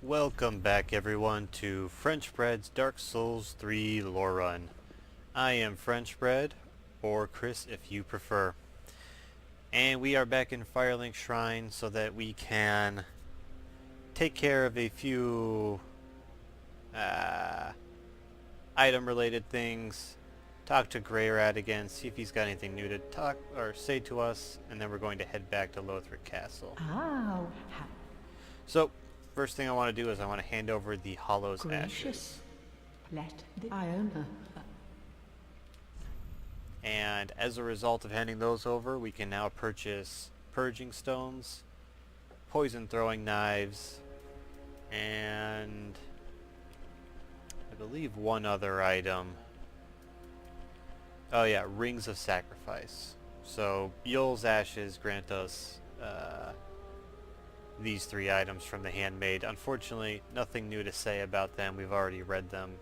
Welcome back everyone to French Bread's Dark Souls 3 Lorerun. I am French Bread, or Chris if you prefer. And we are back in Firelink Shrine so that we can take care of a few item related things, talk to Greyrat again, see if he's got anything new to talk or say to us, and then we're going to head back to Lothric Castle. So, first thing I want to do is I want to hand over the Hollow's Ashes. Let the Iona. And as a result of handing those over, we can now purchase purging stones, poison throwing knives, and I believe one other item. Oh yeah, rings of sacrifice. So Yul's Ashes grant us these three items from the handmaid. Unfortunately, nothing new to say about them. We've already read them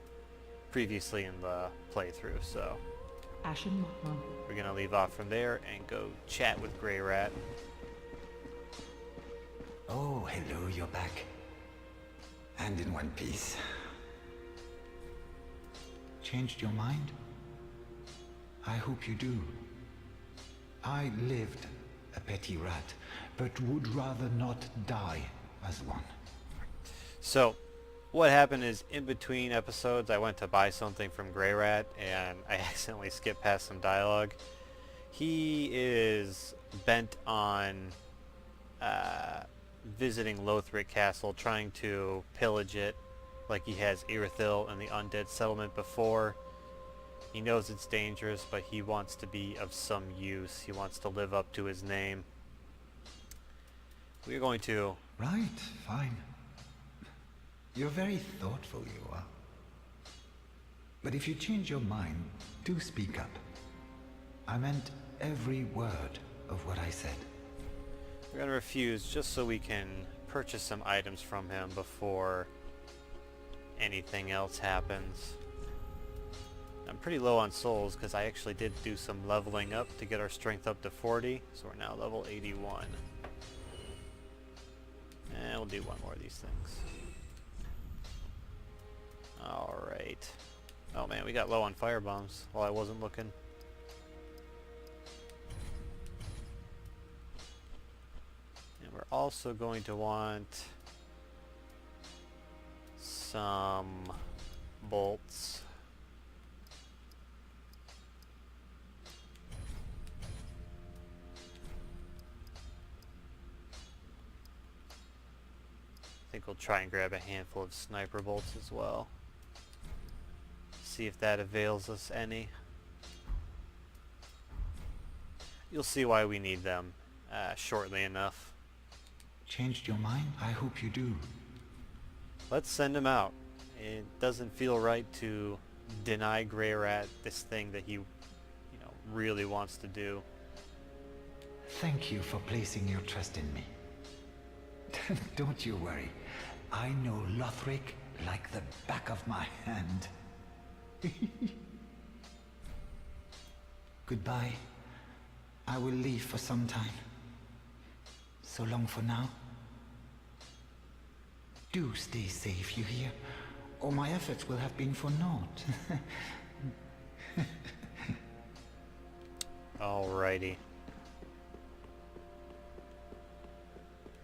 previously in the playthrough, so Ashen Mama. we're gonna leave off from there and go chat with Greyrat. Oh, hello, you're back. And in one piece. Changed your mind? I hope you do. I lived a petty rat, but would rather not die as one. So, what happened is, in between episodes, I went to buy something from Greyrat, and I accidentally skipped past some dialogue. He is bent on visiting Lothric Castle, trying to pillage it, like he has Irithyll and the Undead Settlement before. He knows it's dangerous, but he wants to be of some use. He wants to live up to his name. We're going to... Right, fine. You're very thoughtful, you are. But if you change your mind, do speak up. I meant every word of what I said. We're going to refuse just so we can purchase some items from him before anything else happens. I'm pretty low on souls because I actually did do some leveling up to get our strength up to 40, so we're now level 81. And we'll do one more of these things. Alright. Oh man, we got low on fire bombs while I wasn't looking. And we're also going to want some bolts. I think we'll try and grab a handful of sniper bolts as well. See if that avails us any. You'll see why we need them shortly enough. Changed your mind? I hope you do. Let's send him out. It doesn't feel right to deny Greyrat this thing that he, really wants to do. Thank you for placing your trust in me. Don't you worry. I know Lothric like the back of my hand. Goodbye. I will leave for some time. So long for now. Do stay safe, you hear? Or my efforts will have been for naught. Alrighty.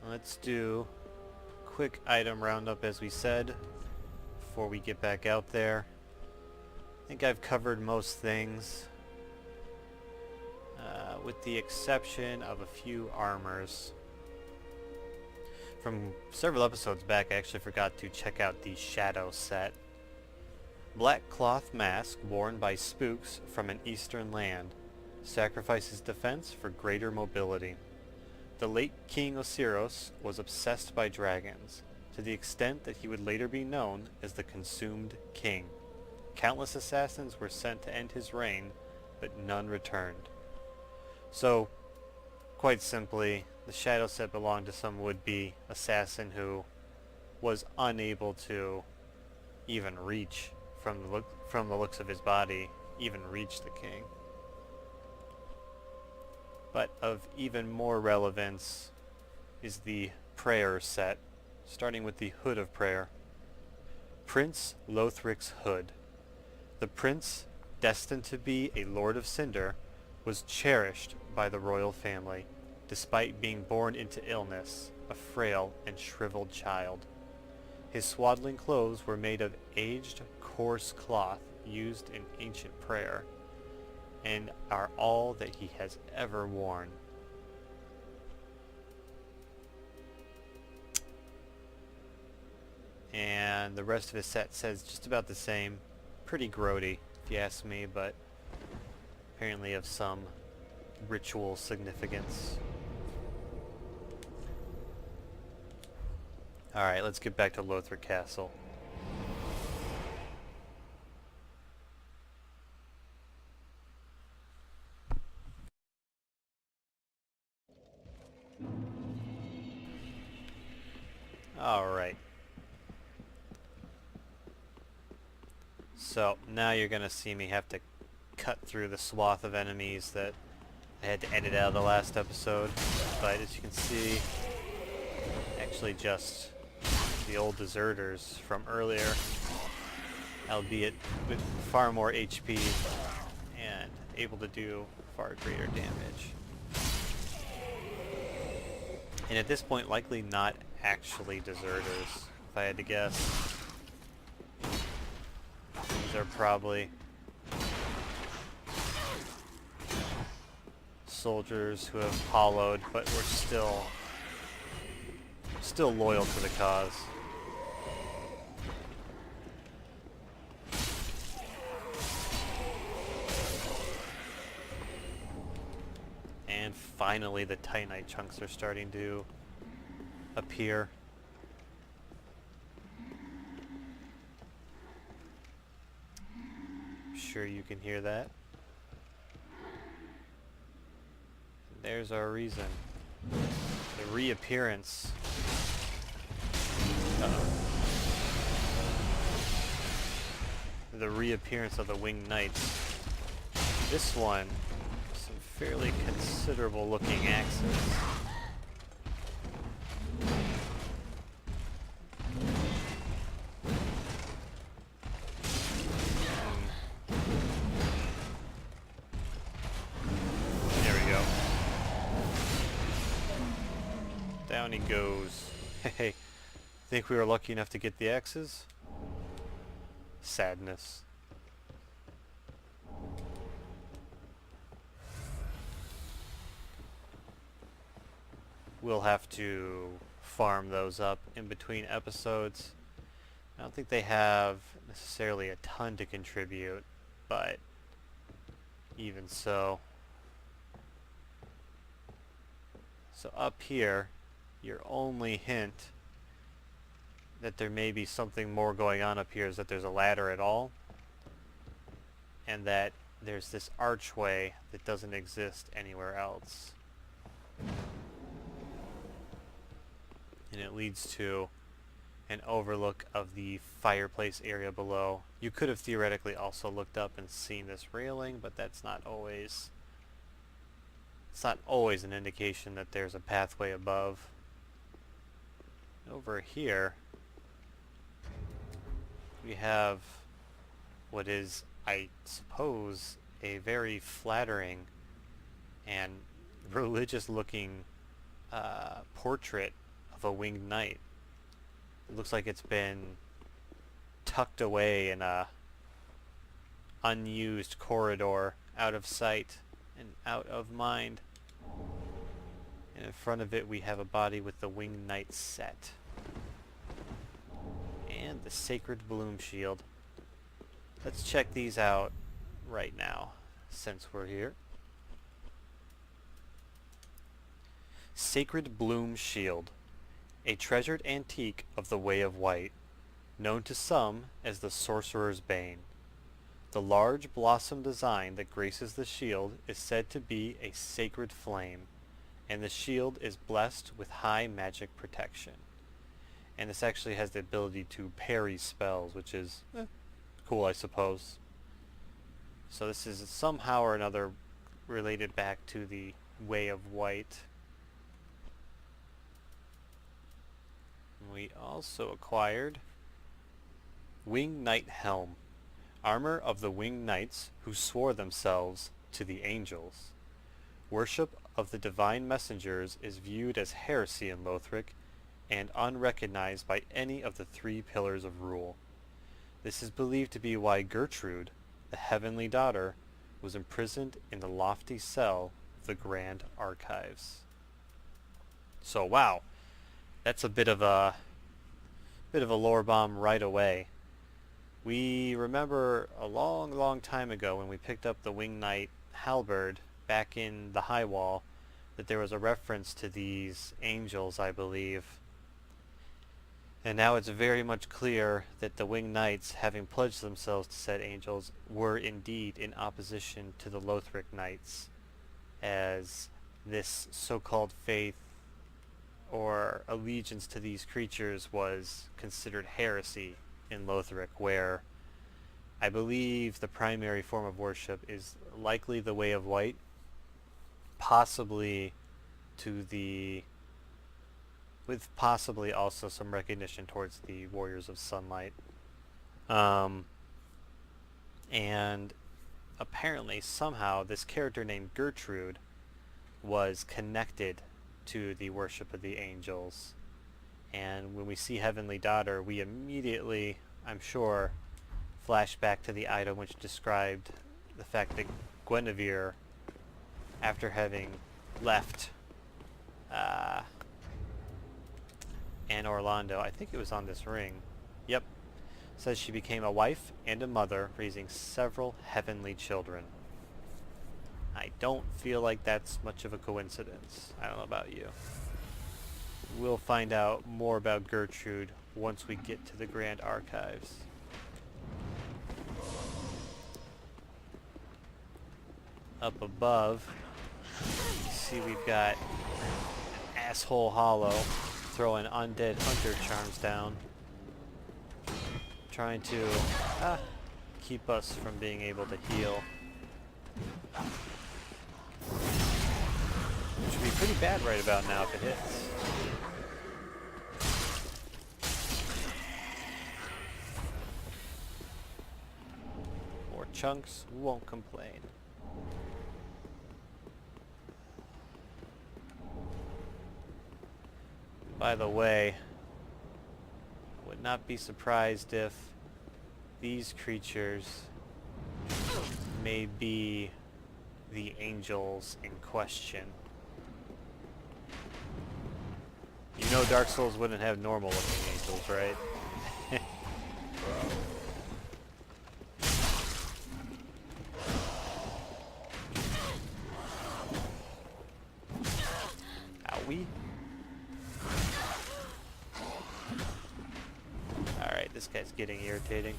Let's do a quick item roundup as we said before we get back out there. I think I've covered most things with the exception of a few armors. From several episodes back, I actually forgot to check out the Shadow set. Black cloth mask worn by spooks from an eastern land. Sacrifices defense for greater mobility. The late King Osiros was obsessed by dragons, to the extent that he would later be known as the Consumed King. Countless assassins were sent to end his reign, but none returned. So, quite simply, the Shadow set belonged to some would-be assassin who was unable to even reach, from the looks of his body, even reach the king. But of even more relevance is the prayer set, starting with the Hood of Prayer. Prince Lothric's Hood. The prince, destined to be a Lord of Cinder, was cherished by the royal family, despite being born into illness, a frail and shriveled child. His swaddling clothes were made of aged, coarse cloth used in ancient prayer, and are all that he has ever worn. And the rest of his set says just about the same. Pretty grody, if you ask me, but apparently of some ritual significance. Alright, let's get back to Lothric Castle. Alright. So, now you're gonna see me have to cut through the swath of enemies that I had to edit out of the last episode. But as you can see, actually just the old deserters from earlier, albeit with far more HP and able to do far greater damage. And at this point, likely not actually deserters, if I had to guess. These are probably soldiers who have hollowed, but were still loyal to the cause. And finally the Titanite chunks are starting to appear. I'm sure you can hear that. There's our reason. The reappearance. The reappearance of the Winged Knights. This one, some fairly considerable looking axes. There we go. Down he goes. Hey, think we were lucky enough to get the axes? Sadness. We'll have to farm those up in between episodes. I don't think they have necessarily a ton to contribute, but even so. So up here, your only hint that there may be something more going on up here is that there's a ladder at all, and that there's this archway that doesn't exist anywhere else. And it leads to an overlook of the fireplace area below. You could have theoretically also looked up and seen this railing, but that's not always... it's not always an indication that there's a pathway above. Over here, we have what is, I suppose, a very flattering and religious-looking portrait of a winged knight. It looks like it's been tucked away in a unused corridor, out of sight and out of mind. And in front of it we have a body with the Winged Knight set. And the Sacred Bloom Shield. Let's check these out right now, since we're here. Sacred Bloom Shield. A treasured antique of the Way of White, known to some as the Sorcerer's Bane. The large blossom design that graces the shield is said to be a sacred flame, and the shield is blessed with high magic protection. And this actually has the ability to parry spells, which is cool, I suppose. So this is somehow or another related back to the Way of White. We also acquired Winged Knight Helm, armor of the Winged Knights who swore themselves to the angels. Worship of the divine messengers is viewed as heresy in Lothric and unrecognized by any of the three pillars of rule. This is believed to be why Gertrude, the heavenly daughter, was imprisoned in the lofty cell of the Grand Archives. So wow, that's a bit of a lore bomb right away. We remember a long time ago when we picked up the Winged Knight halberd back in the High Wall that there was a reference to these angels, I believe. And now it's very much clear that the Winged Knights, having pledged themselves to said angels, were indeed in opposition to the Lothric Knights, as this so-called faith or allegiance to these creatures was considered heresy in Lothric, where I believe the primary form of worship is likely the Way of Light, possibly with possibly also some recognition towards the Warriors of Sunlight. And apparently somehow this character named Gertrude was connected to the worship of the angels. And when we see Heavenly Daughter, we immediately, I'm sure, flash back to the item which described the fact that Guinevere, after having left Anne Orlando, I think it was on this ring, yep, says she became a wife and a mother, raising several heavenly children. I don't feel like that's much of a coincidence. I don't know about you. We'll find out more about Gertrude once we get to the Grand Archives. Up above, you see we've got an asshole Hollow throwing undead hunter charms down, trying to keep us from being able to heal. Which would be pretty bad right about now if it hits. More chunks, won't complain. By the way, I would not be surprised if these creatures may be the angels in question. You know Dark Souls wouldn't have normal looking angels, right? Owie. Alright, this guy's getting irritating.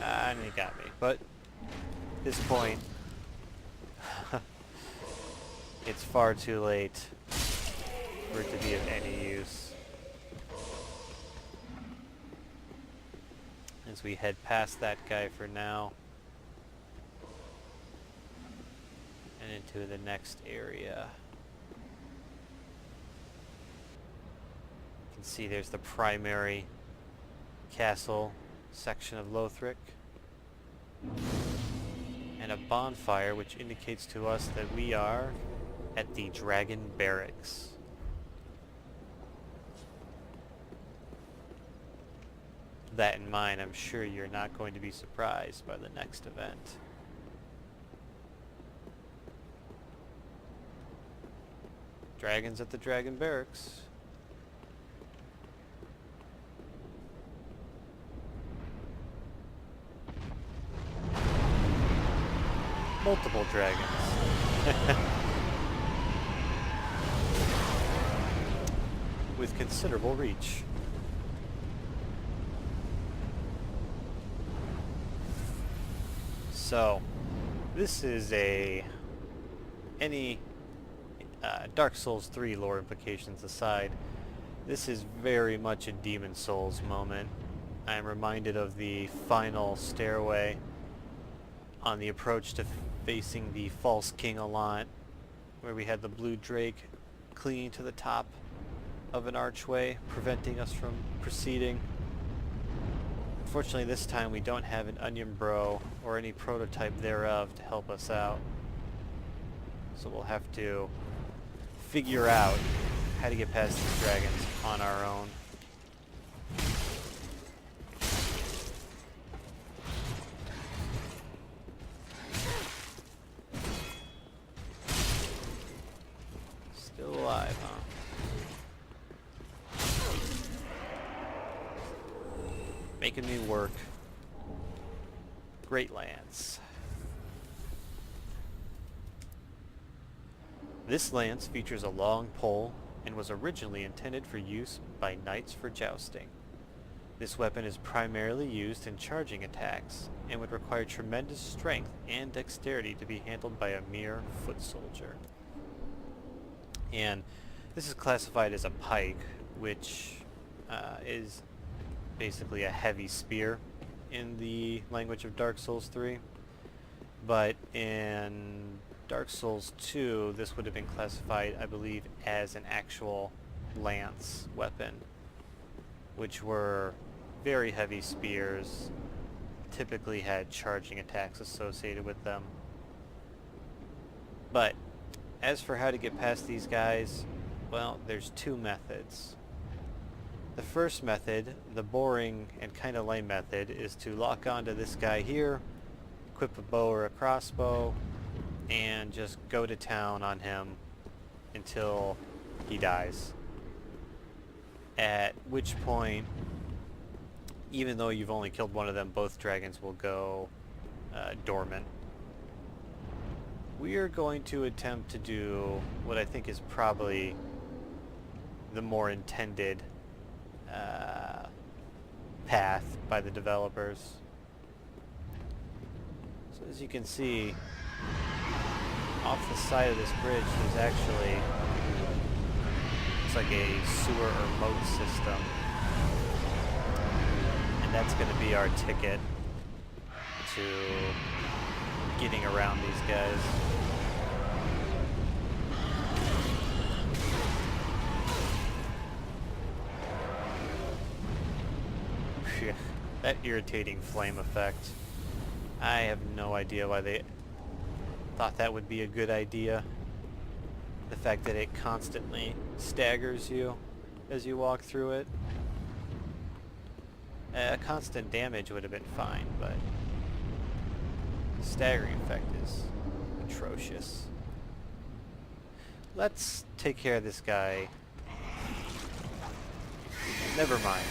And he got me. But at this point, it's far too late for it to be of any use. As we head past that guy for now and into the next area. You can see there's the primary castle section of Lothric, and a bonfire which indicates to us that we are at the Dragon Barracks. That in mind, I'm sure you're not going to be surprised by the next event. Dragons at the Dragon Barracks. Multiple dragons. With considerable reach. So, this is any Dark Souls 3 lore implications aside, this is very much a Demon Souls moment. I am reminded of the final stairway on the approach to facing the False King Allant, where we had the blue drake clinging to the top of an archway, preventing us from proceeding. Unfortunately, this time we don't have an onion bro or any prototype thereof to help us out. So we'll have to figure out how to get past these dragons on our own. Still alive, huh? Making me work. Great lance. This lance features a long pole and was originally intended for use by knights for jousting. This weapon is primarily used in charging attacks and would require tremendous strength and dexterity to be handled by a mere foot soldier. And this is classified as a pike, which is basically a heavy spear in the language of Dark Souls 3. But in Dark Souls 2, this would have been classified, I believe, as an actual lance weapon, which were very heavy spears, typically had charging attacks associated with them. But as for how to get past these guys, well, there's two methods. The first method, the boring and kind of lame method, is to lock onto this guy here, equip a bow or a crossbow, and just go to town on him until he dies. At which point, even though you've only killed one of them, both dragons will go dormant. We are going to attempt to do what I think is probably the more intended path by the developers. So as you can see, off the side of this bridge there's actually, it's like a sewer or moat system, and that's going to be our ticket to getting around these guys. That irritating flame effect. I have no idea why they thought that would be a good idea. The fact that it constantly staggers you as you walk through it. Constant damage would have been fine, but the staggering effect is atrocious. Let's take care of this guy. Never mind.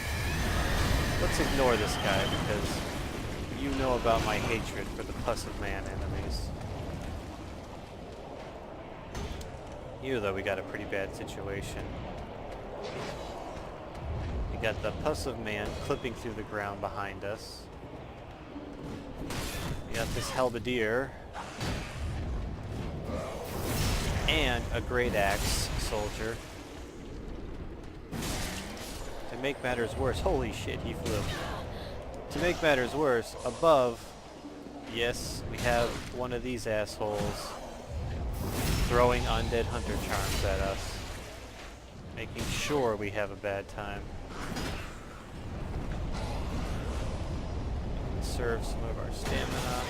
Let's ignore this guy because you know about my hatred for the Pus of Man enemies. Here though, we got a pretty bad situation. We got the Pus of Man clipping through the ground behind us. We got this halberdier and a great axe soldier. To make matters worse, holy shit, he flew. To make matters worse, above, yes, we have one of these assholes throwing undead hunter charms at us, making sure we have a bad time. Conserve some of our stamina.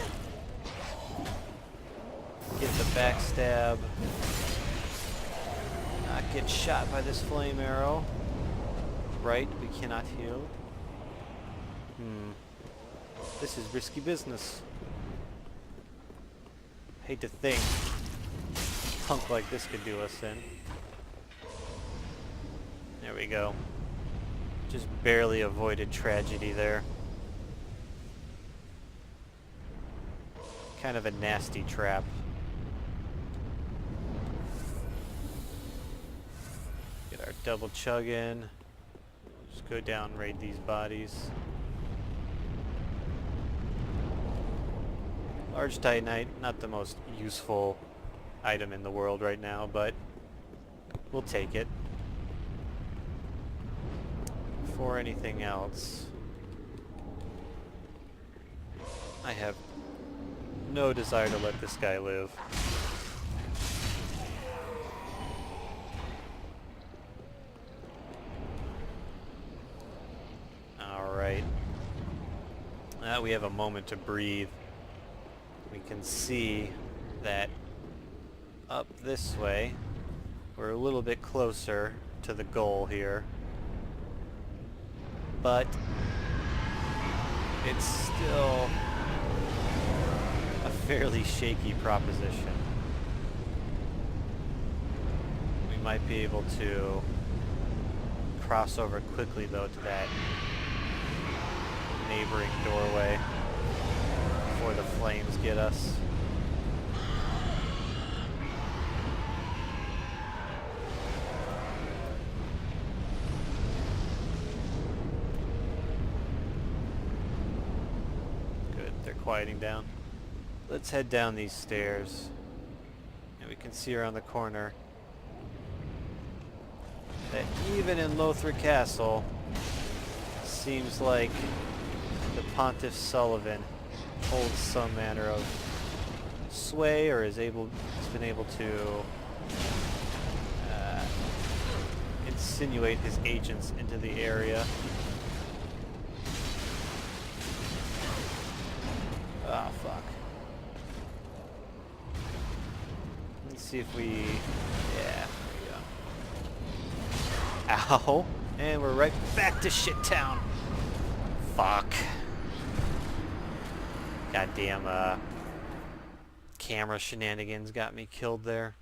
Get the backstab. Not get shot by this flame arrow. Right, we cannot heal. This is risky business. Hate to think a punk like this could do us in. There we go. Just barely avoided tragedy there. Kind of a nasty trap. Get our double chug in. Just go down and raid these bodies. Large Titanite, not the most useful item in the world right now, but we'll take it. Before anything else, I have no desire to let this guy live. Alright. Now we have a moment to breathe. We can see that up this way, we're a little bit closer to the goal here. But it's still a fairly shaky proposition. We might be able to cross over quickly though to that neighboring doorway before the flames get us. Good, they're quieting down. Let's head down these stairs. And we can see around the corner that even in Lothric Castle, seems like the Pontiff Sullivan holds some manner of sway, or has been able to insinuate his agents into the area. Ah, fuck. Let's see if we... yeah, there we go. Ow! And we're right back to shit town. Fuck. Goddamn, camera shenanigans got me killed there.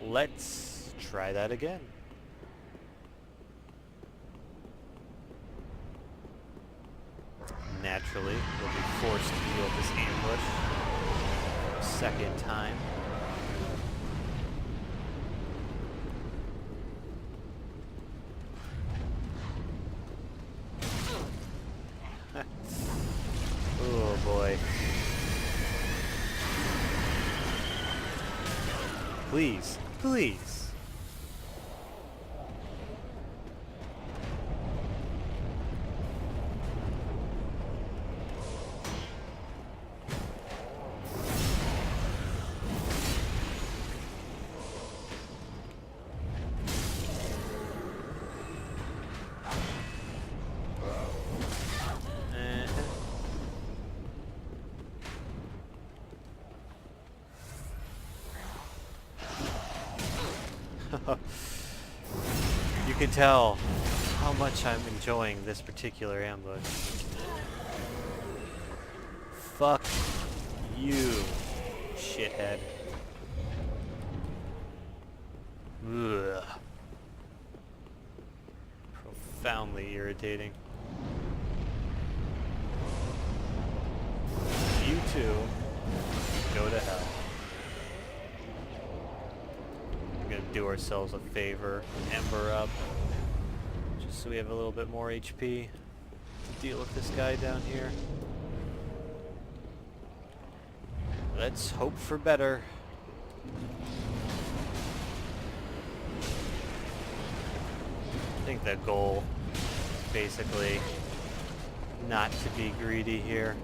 Let's try that again. Naturally, we'll be forced to deal with this ambush for a second time. Oh boy. Please, please. You can tell how much I'm enjoying this particular ambush. Fuck you, shithead. Ugh. Profoundly irritating. You two, go to hell. We're gonna do ourselves a favor, ember up, just so we have a little bit more HP to deal with this guy down here. Let's hope for better. I think the goal is basically not to be greedy here.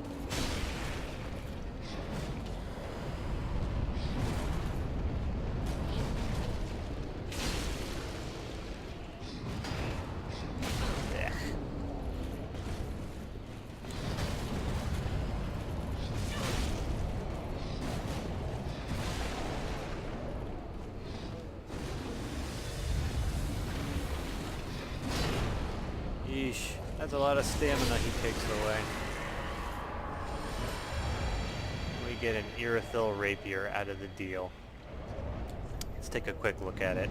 Yeesh, that's a lot of stamina he takes away. We get an Irithil rapier out of the deal. Let's take a quick look at it.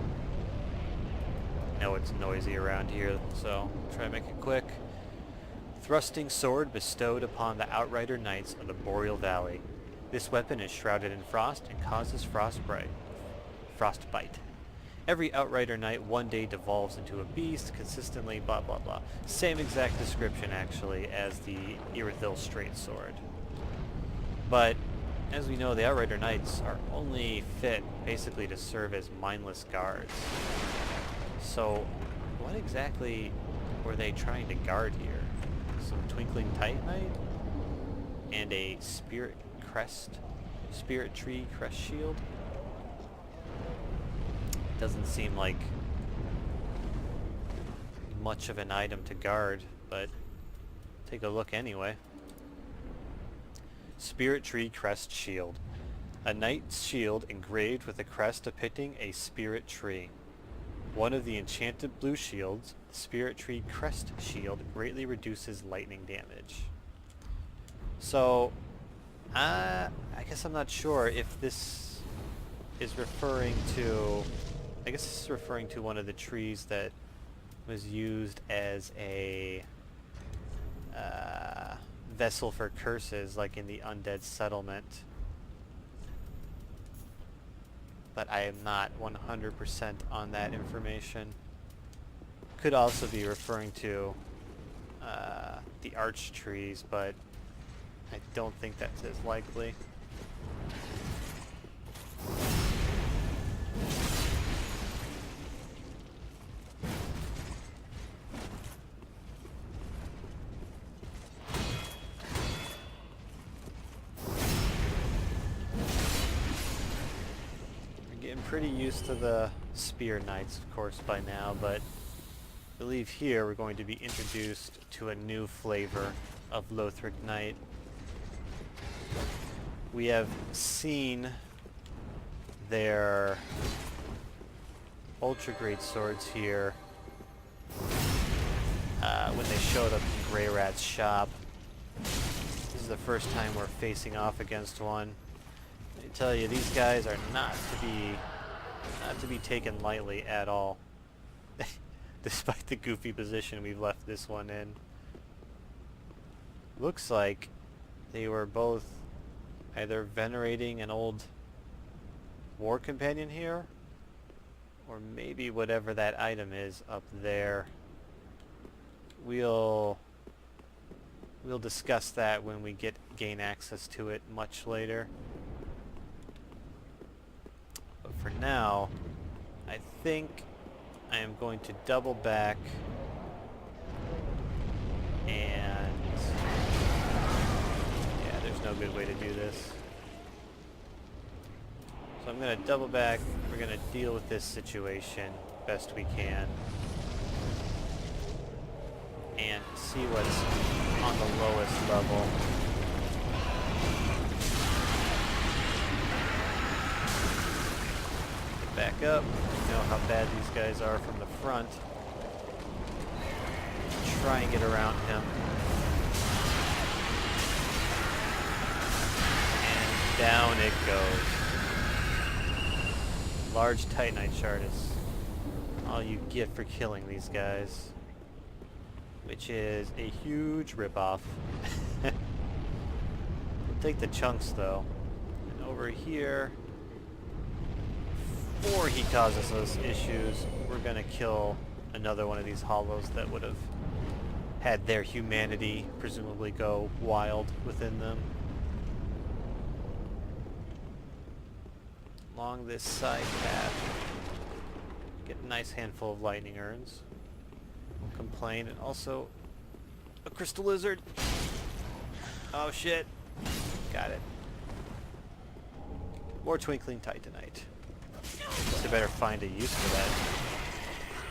I know it's noisy around here, so try to make it quick. Thrusting sword bestowed upon the Outrider Knights of the Boreal Valley. This weapon is shrouded in frost and causes frostbite. Every Outrider Knight one day devolves into a beast, consistently blah blah blah. Same exact description actually as the Irithil Straight Sword. But as we know, the Outrider Knights are only fit basically to serve as mindless guards. So what exactly were they trying to guard here? Some twinkling titanite? And a spirit tree crest shield? Doesn't seem like much of an item to guard, but take a look anyway. Spirit tree crest shield. A knight's shield engraved with a crest depicting a spirit tree. One of the enchanted blue shields, the spirit tree crest shield, greatly reduces lightning damage. So, I guess I'm not sure if this is referring to... I guess this is referring to one of the trees that was used as a vessel for curses, like in the undead settlement. But I am not 100% on that information. Could also be referring to the arch trees, but I don't think that's as likely. Pretty used to the spear knights, of course, by now, but I believe here we're going to be introduced to a new flavor of Lothric Knight. We have seen their ultra great swords here when they showed up in Grey Rat's shop. This is the first time we're facing off against one. I tell you, these guys are not to be taken lightly at all. Despite the goofy position we've left this one in. Looks like they were both either venerating an old war companion here, or maybe whatever that item is up there. We'll discuss that when we gain access to it much later. But for now, I think I am going to double back and... yeah, there's no good way to do this. So I'm going to double back. We're going to deal with this situation best we can. And see what's on the lowest level. Back up. You know how bad these guys are from the front. Try and get around him. And down it goes. Large Titanite shard is all you get for killing these guys. Which is a huge ripoff. We'll take the chunks though. And over here, before he causes us issues, we're gonna kill another one of these hollows that would have had their humanity presumably go wild within them. Along this side path, get a nice handful of lightning urns. Won't complain, and also a crystal lizard. Oh shit. Got it. More twinkling titanite. I better find a use for that.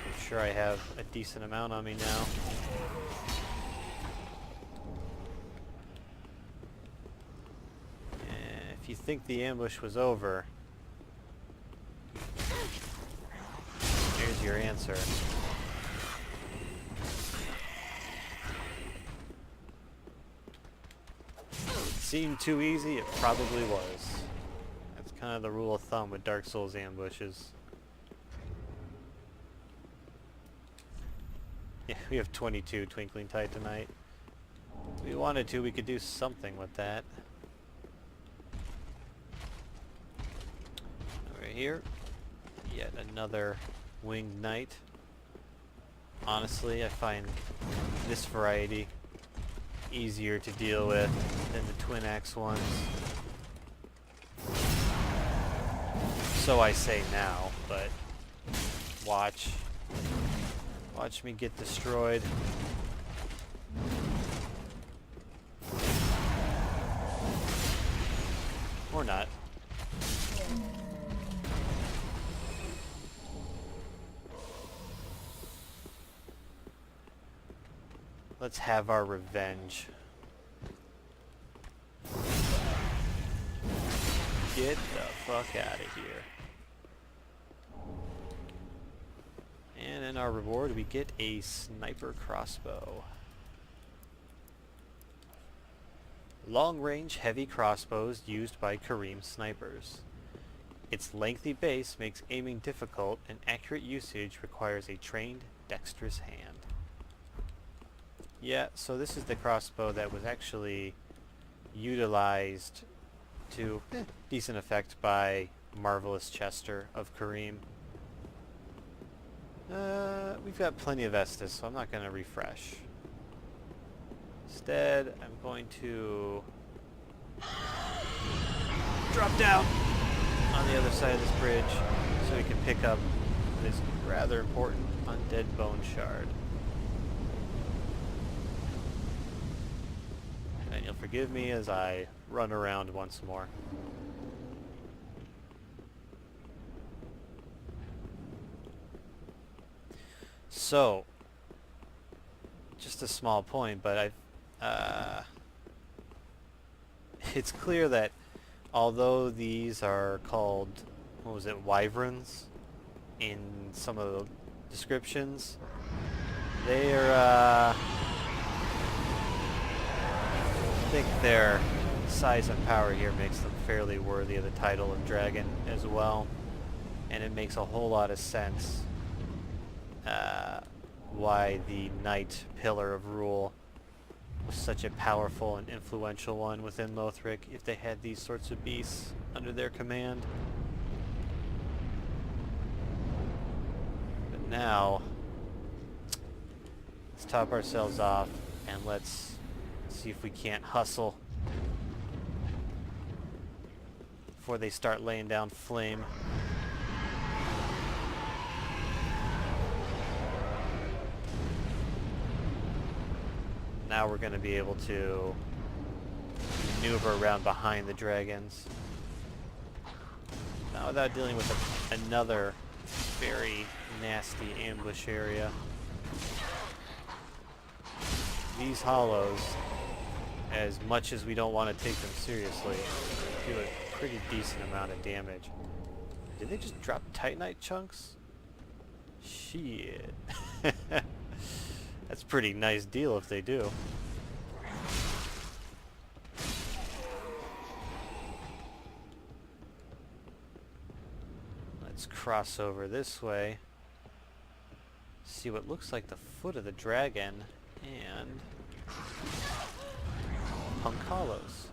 I'm sure I have a decent amount on me now. If you think the ambush was over, here's your answer. It seemed too easy, it probably was. That's kind of the rule of thumb with Dark Souls ambushes. Yeah, we have 22 Twinkling Titanite. If we wanted to, we could do something with that. Over here, yet another Winged Knight. Honestly, I find this variety easier to deal with than the Twin Axe ones. So I say now, but watch Watch me get destroyed. Or not. Let's have our revenge. Get the fuck out of here. And in our reward we get a sniper crossbow. Long-range heavy crossbows used by Kareem snipers. Its lengthy base makes aiming difficult, and accurate usage requires a trained, dexterous hand. Yeah, so this is the crossbow that was actually utilized to decent effect by Marvelous Chester of Kareem. We've got plenty of Estus, so I'm not going to refresh. Instead, I'm going to drop down on the other side of this bridge so we can pick up this rather important undead bone shard. And you'll forgive me as I run around once more. So, just a small point, but it's clear that although these are called, what was it, wyverns in some of the descriptions, they are, I think their size and power here makes them fairly worthy of the title of dragon as well, and it makes a whole lot of sense why the Knight Pillar of Rule was such a powerful and influential one within Lothric if they had these sorts of beasts under their command. But now, let's top ourselves off and let's see if we can't hustle before they start laying down flame. Now we're going to be able to maneuver around behind the dragons. Now without dealing with another very nasty ambush area. These hollows, as much as we don't want to take them seriously, do a pretty decent amount of damage. Did they just drop Titanite chunks? Shit. That's a pretty nice deal if they do. Let's cross over this way. See what looks like the foot of the dragon and punk hollows.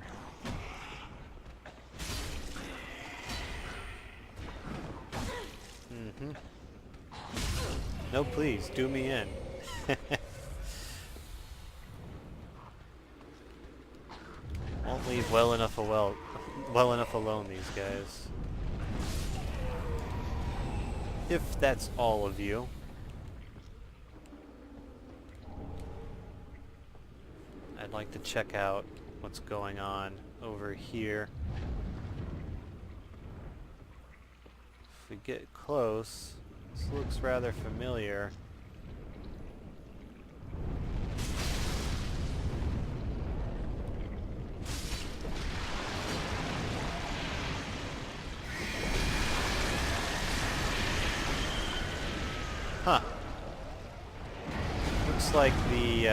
No, please, do me in. Won't leave well enough alone, these guys. If that's all of you. I'd like to check out what's going on over here. If we get close, this looks rather familiar. Huh. Looks like the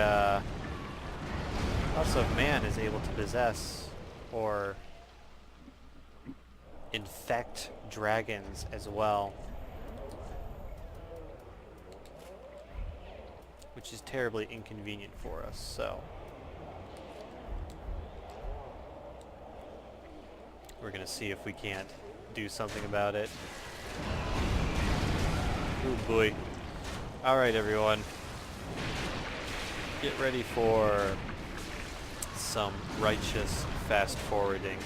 House of Man is able to possess or infect dragons as well, which is terribly inconvenient for us, so we're gonna see if we can't do something about it. Oh boy. Alright everyone, get ready for some righteous fast forwarding.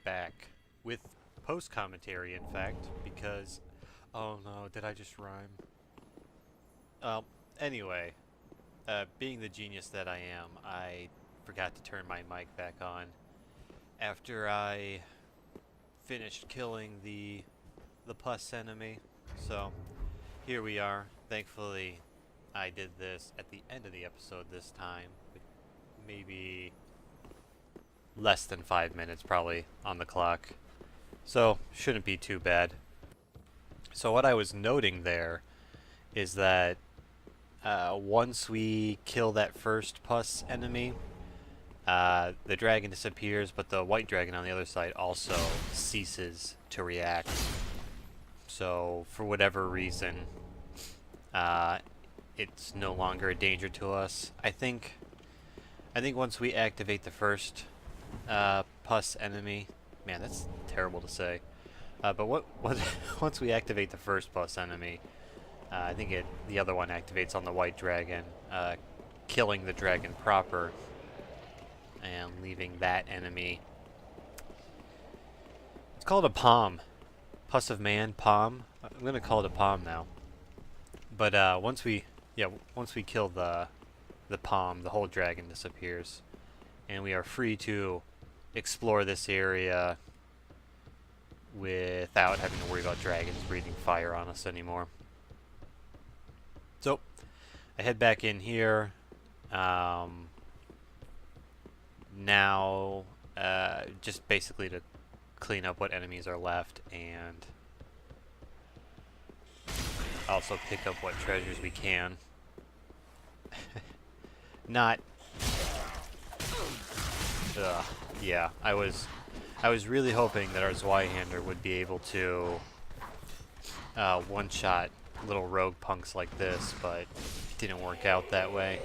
back with post commentary, in fact, because oh no, did I just rhyme? Anyway, being the genius that I am, I forgot to turn my mic back on after I finished killing the pus enemy. So here we are. Thankfully, I did this at the end of the episode this time, with maybe less than 5 minutes probably on the clock. So shouldn't be too bad. So what I was noting there is that once we kill that first pus enemy, the dragon disappears, but the white dragon on the other side also ceases to react. So for whatever reason, it's no longer a danger to us. I think once we activate the first pus enemy, man, that's terrible to say. But once we activate the first pus enemy, I think the other one activates on the white dragon, killing the dragon proper and leaving that enemy. It's called a palm. Pus of man, palm. I'm gonna call it a palm now. But once we kill the palm, the whole dragon disappears, and we are free to explore this area without having to worry about dragons breathing fire on us anymore. So I head back in here. Now, just basically to clean up what enemies are left and also pick up what treasures we can. Not. Yeah, I was really hoping that our Zweihander would be able to one-shot little rogue punks like this, but it didn't work out that way.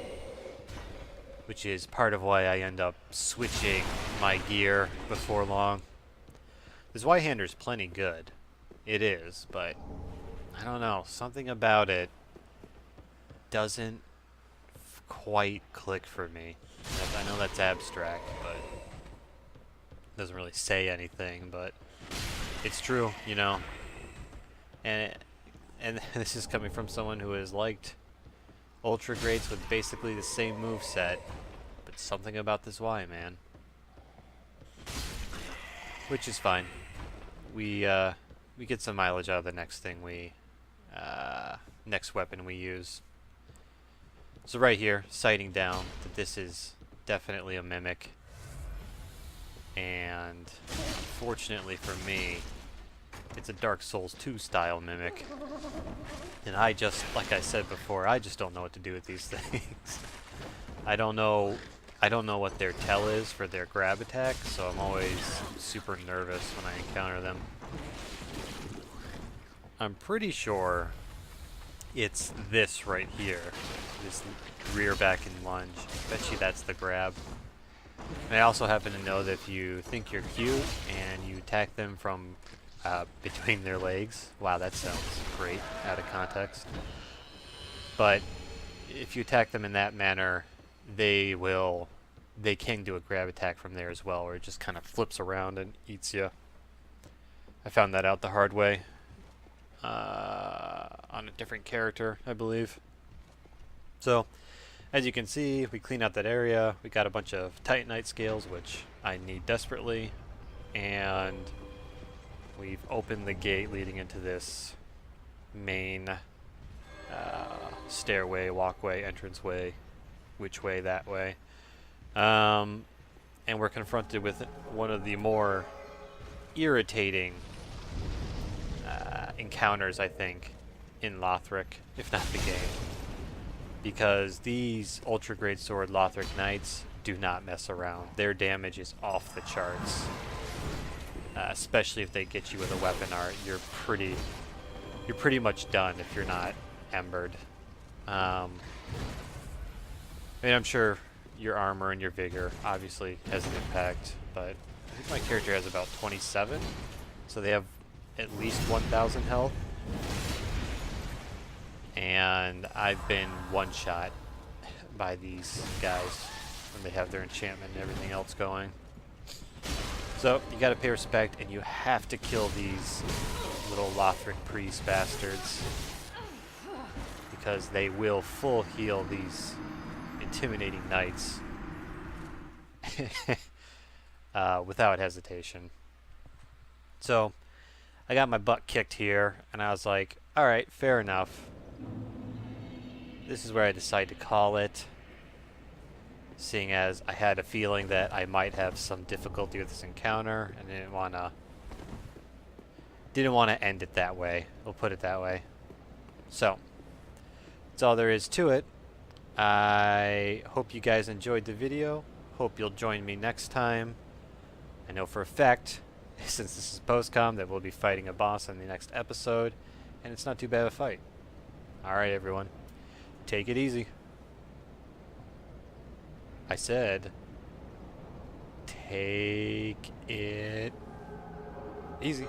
Which is part of why I end up switching my gear before long. The Zweihander's plenty good. It is, but I don't know. Something about it doesn't quite click for me. I know that's abstract, but it doesn't really say anything, but it's true, you know. And this is coming from someone who has liked Ultra Greats with basically the same moveset, but something about this Y, man. Which is fine. We get some mileage out of the next thing next weapon we use. So right here, sighting down that this is definitely a mimic, and fortunately for me, it's a Dark Souls 2 style mimic. And I just, like I said before, I just don't know what to do with these things. I don't know what their tell is for their grab attack, so I'm always super nervous when I encounter them. I'm pretty sure it's this right here, this rear back and lunge. Bet you that's the grab. And I also happen to know that if you think you're cute and you attack them from between their legs. Wow, that sounds great out of context. But if you attack them in that manner, they can do a grab attack from there as well, where it just kind of flips around and eats you. I found that out the hard way on a different character, I believe. So, as you can see, we clean out that area. We got a bunch of Titanite scales, which I need desperately, and we've opened the gate leading into this main stairway, walkway, entranceway, which way, that way. And we're confronted with one of the more irritating encounters, I think, in Lothric, if not the game. Because these Ultra Great Sword Lothric Knights do not mess around. Their damage is off the charts. Especially if they get you with a weapon art, you're pretty much done if you're not embered. I mean, I'm sure your armor and your vigor obviously has an impact, but I think my character has about 27, so they have at least 1,000 health. And I've been one-shot by these guys when they have their enchantment and everything else going. So, you gotta pay respect, and you have to kill these little Lothric priest bastards. Because they will full heal these intimidating knights. Without hesitation. So, I got my butt kicked here, and I was like, alright, fair enough. This is where I decide to call it. Seeing as I had a feeling that I might have some difficulty with this encounter, and didn't wanna end it that way. We'll put it that way. So, that's all there is to it. I hope you guys enjoyed the video. Hope you'll join me next time. I know for a fact, since this is post-com, that we'll be fighting a boss in the next episode, and it's not too bad of a fight. Alright everyone, take it easy. I said, take it easy.